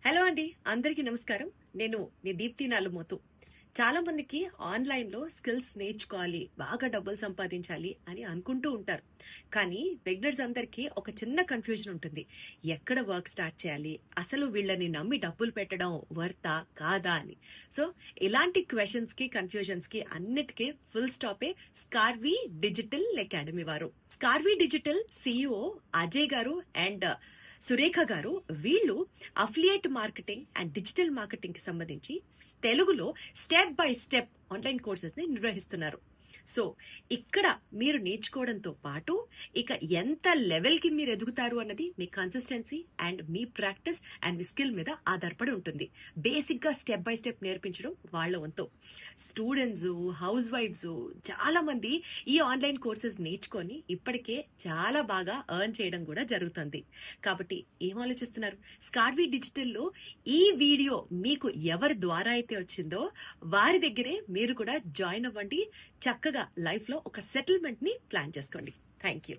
Hello అండి, అందరికీ నమస్కారం. నేను మీ దీప్తి నాలుమోతు. చాలా మందికి ఆన్లైన్ లో స్కిల్స్ నేర్చుకోవాలి, బాగా డబ్బులు సంపాదించాలి అని అనుకుంటూ ఉంటారు. కానీ బిగినర్స్ అందరికీ ఒక చిన్న కన్ఫ్యూజన్ ఉంటుంది. ఎక్కడ వర్క్ స్టార్ట్ చేయాలి, అసలు వీళ్ళని నమ్మి డబ్బులు పెట్టడం వర్తా కాదా అని. సో ఇలాంటి క్వశ్చన్స్ కి, కన్ఫ్యూజన్స్ కి అన్నిటికీ ఫుల్ స్టాపే స్కార్వీ డిజిటల్ అకాడమీ వారు. స్కార్వీ డిజిటల్ సిఇఓ అజయ్ గారు అండ్ సురేఖ గారు, వీళ్ళు affiliate marketing and digital marketing కి సంబంధించి తెలుగులో step by step online courses ని నిర్వహిస్తున్నారు. సో ఇక్కడ మీరు నేర్చుకోవడంతో పాటు ఇక ఎంత లెవెల్ కి మీరు ఎదుగుతారు అన్నది మీ కన్సిస్టెన్సీ అండ్ మీ ప్రాక్టీస్ అండ్ మీ స్కిల్ మీద ఆధారపడి ఉంటుంది. బేసిక్ గా స్టెప్ బై స్టెప్ నేర్పించడం వాళ్ళ వంతు. స్టూడెంట్స్, హౌస్ వైఫ్స్ చాలా మంది ఈ ఆన్లైన్ కోర్సెస్ నేర్చుకొని ఇప్పటికే చాలా బాగా ఎర్న్ చేయడం కూడా జరుగుతుంది. కాబట్టి ఏం ఆలోచిస్తున్నారు? స్కార్వీ డిజిటల్లో ఈ వీడియో మీకు ఎవరి ద్వారా అయితే వచ్చిందో వారి దగ్గరే మీరు కూడా జాయిన్ అవ్వండి. చక్కగా లైఫ్ లో ఒక సెటిల్మెంట్ ని ప్లాన్ చేసుకోండి. Thank you.